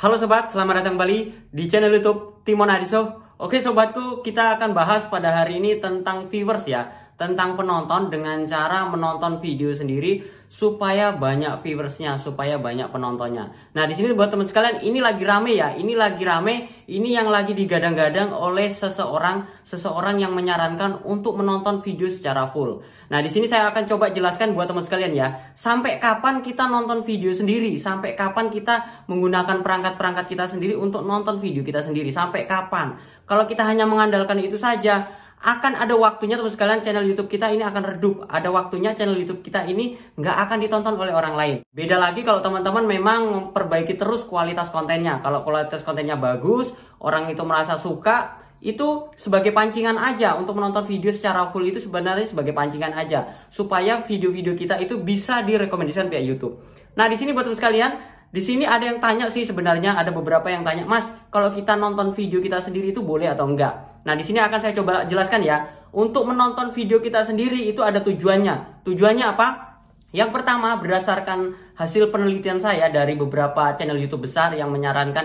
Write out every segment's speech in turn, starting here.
Halo sobat, selamat datang kembali di channel YouTube Timon Adiso. Oke sobatku, kita akan bahas pada hari ini tentang viewers ya, tentang penonton dengan cara menonton video sendiri supaya banyak viewersnya, supaya banyak penontonnya. Nah di sini buat teman sekalian, ini lagi rame ya, ini yang lagi digadang-gadang oleh seseorang yang menyarankan untuk menonton video secara full. Nah di sini saya akan coba jelaskan buat teman sekalian ya, sampai kapan kita nonton video sendiri, sampai kapan kita menggunakan perangkat-perangkat kita sendiri untuk nonton video kita sendiri, sampai kapan. Kalau kita hanya mengandalkan itu saja, akan ada waktunya teman sekalian channel YouTube kita ini akan redup. Ada waktunya channel YouTube kita ini nggak akan ditonton oleh orang lain. Beda lagi kalau teman-teman memang memperbaiki terus kualitas kontennya. Kalau kualitas kontennya bagus, orang itu merasa suka, itu sebagai pancingan aja untuk menonton video secara full, itu sebenarnya sebagai pancingan aja supaya video-video kita itu bisa direkomendasikan via YouTube. Nah di sini buat teman sekalian, di sini ada yang tanya sih, sebenarnya ada beberapa yang tanya, Mas, kalau kita nonton video kita sendiri itu boleh atau enggak? Nah, di sini akan saya coba jelaskan ya. Untuk menonton video kita sendiri itu ada tujuannya. Tujuannya apa? Yang pertama, berdasarkan hasil penelitian saya dari beberapa channel YouTube besar yang menyarankan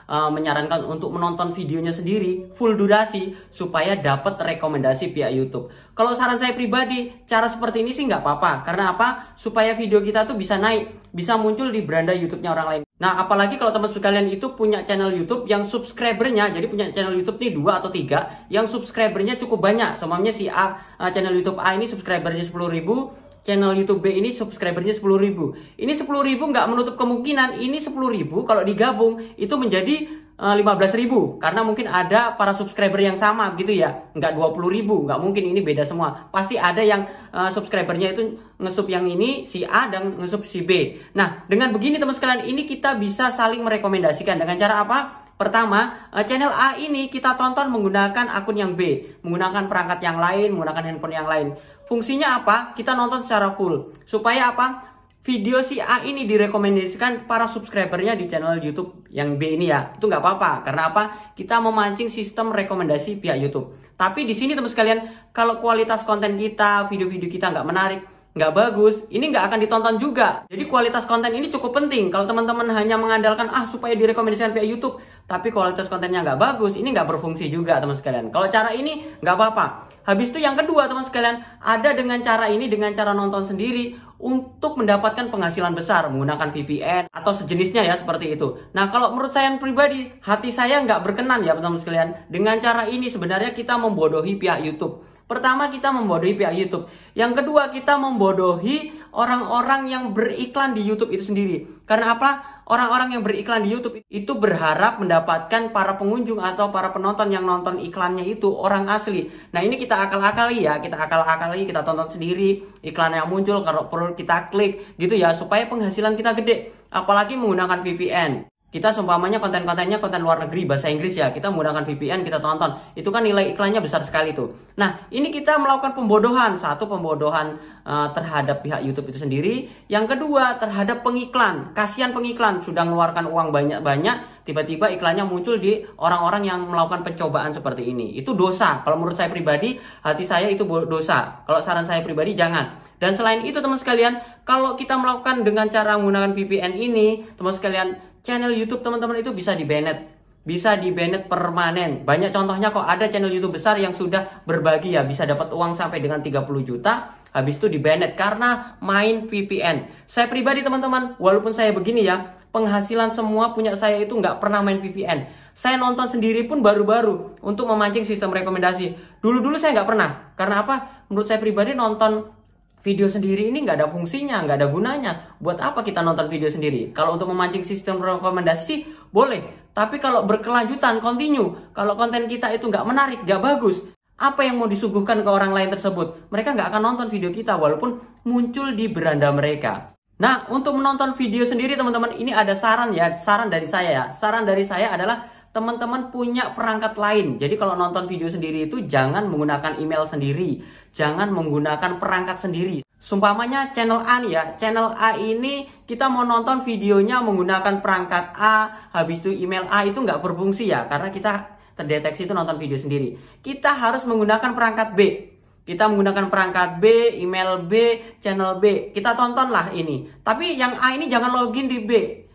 menyarankan untuk menonton videonya sendiri full durasi supaya dapat rekomendasi via YouTube. Kalau saran saya pribadi, cara seperti ini sih nggak apa-apa. Karena apa? Supaya video kita tuh bisa naik, bisa muncul di beranda YouTube-nya orang lain. Nah, apalagi kalau teman sekalian itu punya channel YouTube yang subscribernya, jadi punya channel YouTube nih 2 atau 3 yang subscribernya cukup banyak. Semuanya si A, channel YouTube A ini subscribernya 10.000, channel YouTube B ini subscribernya 10.000. Ini 10.000 nggak menutup kemungkinan ini 10.000 kalau digabung itu menjadi 15.000, karena mungkin ada para subscriber yang sama gitu ya, nggak 20.000, nggak mungkin, ini beda semua. Pasti ada yang subscribernya itu ngesub yang ini si A dan ngesub si B. Nah dengan begini teman sekalian, ini kita bisa saling merekomendasikan dengan cara apa? Pertama, channel A ini kita tonton menggunakan akun yang B, menggunakan perangkat yang lain, menggunakan handphone yang lain. Fungsinya apa? Kita nonton secara full. Supaya apa? Video si A ini direkomendasikan para subscribernya di channel YouTube yang B ini ya. Itu nggak apa-apa. Karena apa? Kita memancing sistem rekomendasi pihak YouTube. Tapi di sini teman sekalian, kalau kualitas konten kita, video-video kita nggak menarik, nggak bagus, ini nggak akan ditonton juga. Jadi kualitas konten ini cukup penting. Kalau teman-teman hanya mengandalkan supaya direkomendasikan via YouTube, tapi kualitas kontennya nggak bagus, ini nggak berfungsi juga teman sekalian. Kalau cara ini nggak apa-apa. Habis itu yang kedua teman sekalian, ada dengan cara ini, dengan cara nonton sendiri untuk mendapatkan penghasilan besar menggunakan VPN atau sejenisnya ya, seperti itu. Nah kalau menurut saya pribadi, hati saya nggak berkenan ya teman-teman sekalian. Dengan cara ini sebenarnya kita membodohi pihak YouTube. Pertama, kita membodohi pihak YouTube. Yang kedua, kita membodohi orang-orang yang beriklan di YouTube itu sendiri. Karena apa? Orang-orang yang beriklan di YouTube itu berharap mendapatkan para pengunjung atau para penonton yang nonton iklannya itu orang asli. Nah ini kita akal-akali ya, kita tonton sendiri iklan yang muncul, kalau perlu kita klik gitu ya, supaya penghasilan kita gede. Apalagi menggunakan VPN. Kita seumpamanya konten-kontennya konten luar negeri, bahasa Inggris ya, kita menggunakan VPN, kita tonton. Itu kan nilai iklannya besar sekali tuh. Nah, ini kita melakukan pembodohan. Satu, pembodohan terhadap pihak YouTube itu sendiri. Yang kedua, terhadap pengiklan. Kasihan pengiklan, sudah mengeluarkan uang banyak-banyak, tiba-tiba iklannya muncul di orang-orang yang melakukan pencobaan seperti ini. Itu dosa. Kalau menurut saya pribadi, hati saya itu dosa. Kalau saran saya pribadi, jangan. Dan selain itu teman sekalian, kalau kita melakukan dengan cara menggunakan VPN ini, teman sekalian, channel YouTube teman-teman itu bisa di-banned. Bisa di-banned permanen. Banyak contohnya kok, ada channel YouTube besar yang sudah berbagi ya, bisa dapat uang sampai dengan 30 juta, habis itu di-banned karena main VPN. Saya pribadi teman-teman, walaupun saya begini ya, penghasilan semua punya saya itu nggak pernah main VPN. Saya nonton sendiri pun baru-baru untuk memancing sistem rekomendasi. Dulu-dulu saya nggak pernah. Karena apa? Menurut saya pribadi nonton video sendiri ini nggak ada fungsinya, nggak ada gunanya. Buat apa kita nonton video sendiri? Kalau untuk memancing sistem rekomendasi boleh. Tapi kalau berkelanjutan, continue, kalau konten kita itu nggak menarik, nggak bagus, apa yang mau disuguhkan ke orang lain tersebut? Mereka nggak akan nonton video kita walaupun muncul di beranda mereka. Nah, untuk menonton video sendiri teman-teman, ini ada saran ya, saran dari saya ya. Saran dari saya adalah teman-teman punya perangkat lain. Jadi kalau nonton video sendiri itu jangan menggunakan email sendiri, jangan menggunakan perangkat sendiri. Sumpamanya channel A nih ya, channel A ini kita mau nonton videonya menggunakan perangkat A, habis itu email A itu nggak berfungsi ya, karena kita terdeteksi itu nonton video sendiri. Kita harus menggunakan perangkat B. Kita menggunakan perangkat B, email B, channel B. Kita tontonlah ini. Tapi yang A ini jangan login di B.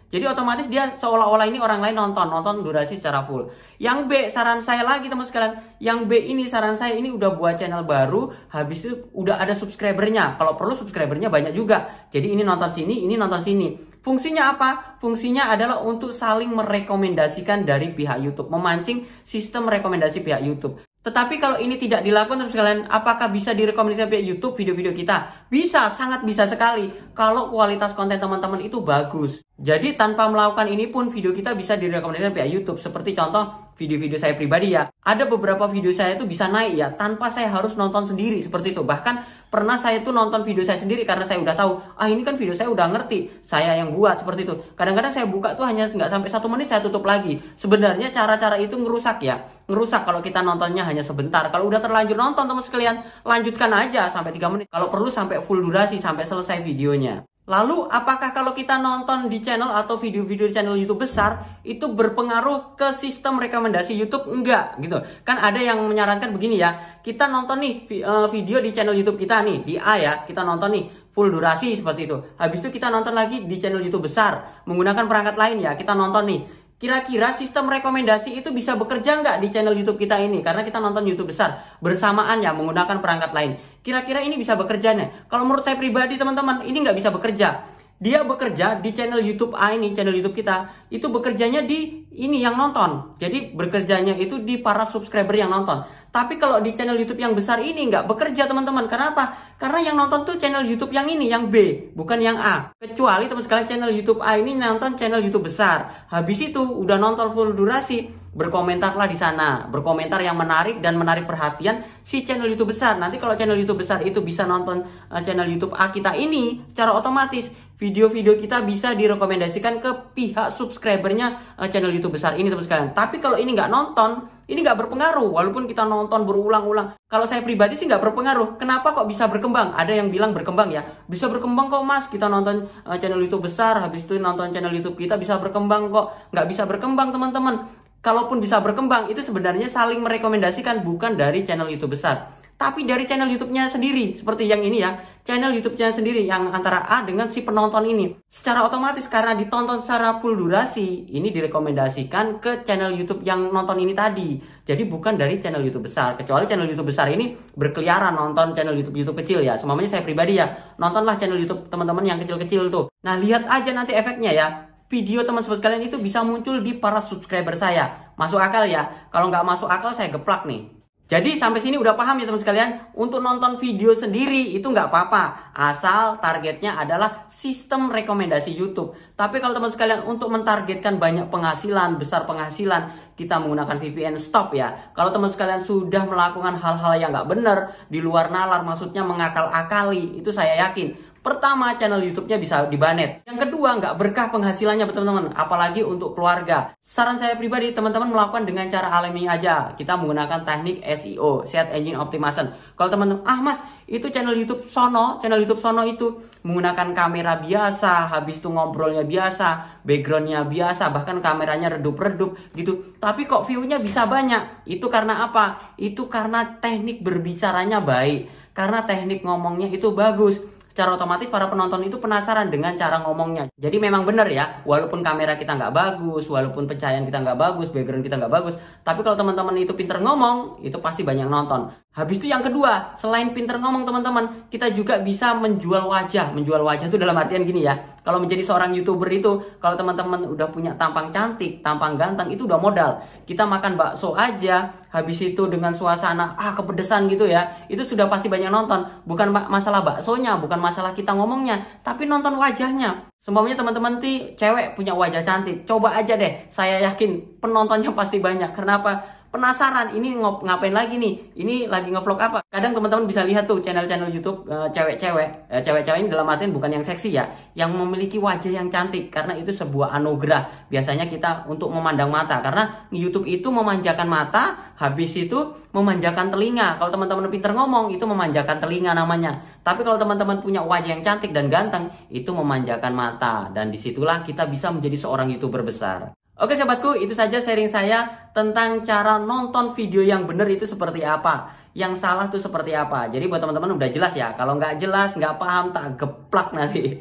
Jadi otomatis dia seolah-olah ini orang lain nonton durasi secara full. Yang B, saran saya lagi teman sekalian, yang B ini saran saya ini udah buat channel baru, habis itu udah ada subscribernya. Kalau perlu subscribernya banyak juga. Jadi ini nonton sini, ini nonton sini. Fungsinya apa? Fungsinya adalah untuk saling merekomendasikan dari pihak YouTube, memancing sistem rekomendasi pihak YouTube. Tetapi kalau ini tidak dilakukan teman sekalian, apakah bisa direkomendasikan pihak YouTube video-video kita? Bisa, sangat bisa sekali. Kalau kualitas konten teman-teman itu bagus. Jadi tanpa melakukan ini pun video kita bisa direkomendasikan pihak YouTube. Seperti contoh video-video saya pribadi ya. Ada beberapa video saya itu bisa naik ya, tanpa saya harus nonton sendiri seperti itu. Bahkan pernah saya tuh nonton video saya sendiri karena saya udah tahu, ini kan video saya udah ngerti, saya yang buat seperti itu. Kadang-kadang saya buka tuh hanya nggak sampai 1 menit saya tutup lagi. Sebenarnya cara-cara itu ngerusak ya. Ngerusak kalau kita nontonnya hanya sebentar. Kalau udah terlanjur nonton teman sekalian, lanjutkan aja sampai 3 menit. Kalau perlu sampai full durasi, sampai selesai videonya. Lalu apakah kalau kita nonton di channel atau video-video di channel YouTube besar itu berpengaruh ke sistem rekomendasi YouTube? Enggak gitu. Kan ada yang menyarankan begini ya. Kita nonton nih video di channel YouTube kita nih, di A ya. Kita nonton nih full durasi seperti itu. Habis itu kita nonton lagi di channel YouTube besar menggunakan perangkat lain ya. Kita nonton nih. Kira-kira sistem rekomendasi itu bisa bekerja nggak di channel YouTube kita ini? Karena kita nonton YouTube besar bersamaan ya menggunakan perangkat lain. Kira-kira ini bisa bekerja nih? Kalau menurut saya pribadi teman-teman, ini nggak bisa bekerja. Dia bekerja di channel YouTube A ini, channel YouTube kita, itu bekerjanya di ini yang nonton. Jadi bekerjanya itu di para subscriber yang nonton. Tapi kalau di channel YouTube yang besar ini nggak bekerja teman-teman. Kenapa? Karena yang nonton tuh channel YouTube yang ini, yang B, bukan yang A. Kecuali teman sekalian channel YouTube A ini nonton channel YouTube besar. Habis itu udah nonton full durasi, berkomentarlah di sana. Berkomentar yang menarik dan menarik perhatian si channel YouTube besar. Nanti kalau channel YouTube besar itu bisa nonton channel YouTube A kita ini, secara otomatis video-video kita bisa direkomendasikan ke pihak subscribernya channel YouTube besar ini teman sekalian. Tapi kalau ini nggak nonton, ini nggak berpengaruh. Walaupun kita nonton berulang-ulang. Kalau saya pribadi sih nggak berpengaruh. Kenapa kok bisa berkembang? Ada yang bilang berkembang ya. Bisa berkembang kok mas. Kita nonton channel YouTube besar, habis itu nonton channel YouTube kita bisa berkembang kok. Nggak bisa berkembang teman-teman. Kalaupun bisa berkembang, itu sebenarnya saling merekomendasikan, bukan dari channel YouTube besar. Tapi dari channel YouTube-nya sendiri, seperti yang ini ya, channel YouTube-nya sendiri yang antara A dengan si penonton ini. Secara otomatis karena ditonton secara full durasi, ini direkomendasikan ke channel YouTube yang nonton ini tadi. Jadi bukan dari channel YouTube besar. Kecuali channel YouTube besar ini berkeliaran nonton channel YouTube kecil ya. Semuanya saya pribadi ya, nontonlah channel YouTube teman-teman yang kecil-kecil tuh. Nah, lihat aja nanti efeknya ya. Video teman-teman sekalian itu bisa muncul di para subscriber saya. Masuk akal ya? Kalau nggak masuk akal saya geplak nih. Jadi sampai sini udah paham ya teman sekalian, untuk nonton video sendiri itu nggak apa-apa, asal targetnya adalah sistem rekomendasi YouTube. Tapi kalau teman sekalian untuk mentargetkan banyak penghasilan, besar penghasilan, kita menggunakan VPN stop ya. Kalau teman sekalian sudah melakukan hal-hal yang nggak benar, di luar nalar, maksudnya mengakal-akali, itu saya yakin pertama channel YouTube-nya bisa dibanet. Yang kedua, nggak berkah penghasilannya teman-teman, apalagi untuk keluarga. Saran saya pribadi, teman-teman melakukan dengan cara alami aja. Kita menggunakan teknik SEO, Search Engine Optimization. Kalau teman-teman, mas, itu channel YouTube sono itu menggunakan kamera biasa, habis itu ngobrolnya biasa, backgroundnya biasa, bahkan kameranya redup-redup gitu. Tapi kok view-nya bisa banyak? Itu karena apa? Itu karena teknik berbicaranya baik, karena teknik ngomongnya itu bagus. Secara otomatis para penonton itu penasaran dengan cara ngomongnya. Jadi memang benar ya, walaupun kamera kita nggak bagus, walaupun pencahayaan kita nggak bagus, background kita nggak bagus, tapi kalau teman-teman itu pinter ngomong, itu pasti banyak nonton. Habis itu yang kedua, selain pinter ngomong teman-teman, kita juga bisa menjual wajah. Menjual wajah itu dalam artian gini ya, kalau menjadi seorang YouTuber itu, kalau teman-teman udah punya tampang cantik, tampang ganteng, itu udah modal. Kita makan bakso aja, habis itu dengan suasana kepedesan gitu ya, itu sudah pasti banyak nonton. Bukan masalah baksonya, bukan masalah kita ngomongnya, tapi nonton wajahnya. Semuanya teman-teman cewek punya wajah cantik, coba aja deh, saya yakin penontonnya pasti banyak. Kenapa? Penasaran, ini ngapain lagi nih? Ini lagi ngevlog apa? Kadang teman-teman bisa lihat tuh channel-channel YouTube cewek-cewek. Cewek-cewek ini dalam artian bukan yang seksi ya, yang memiliki wajah yang cantik, karena itu sebuah anugerah. Biasanya kita untuk memandang mata, karena YouTube itu memanjakan mata, habis itu memanjakan telinga. Kalau teman-teman pinter ngomong, itu memanjakan telinga namanya. Tapi kalau teman-teman punya wajah yang cantik dan ganteng, itu memanjakan mata. Dan disitulah kita bisa menjadi seorang YouTuber besar. Oke sahabatku, itu saja sharing saya tentang cara nonton video yang benar itu seperti apa, yang salah tuh seperti apa. Jadi buat teman-teman udah jelas ya. Kalau nggak jelas, nggak paham, tak geplak nanti.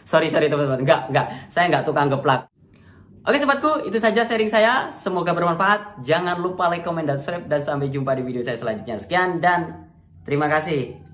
Sorry teman-teman, nggak, saya nggak tukang geplak. Oke sobatku, itu saja sharing saya. Semoga bermanfaat. Jangan lupa like, comment, dan subscribe. Dan sampai jumpa di video saya selanjutnya. Sekian dan terima kasih.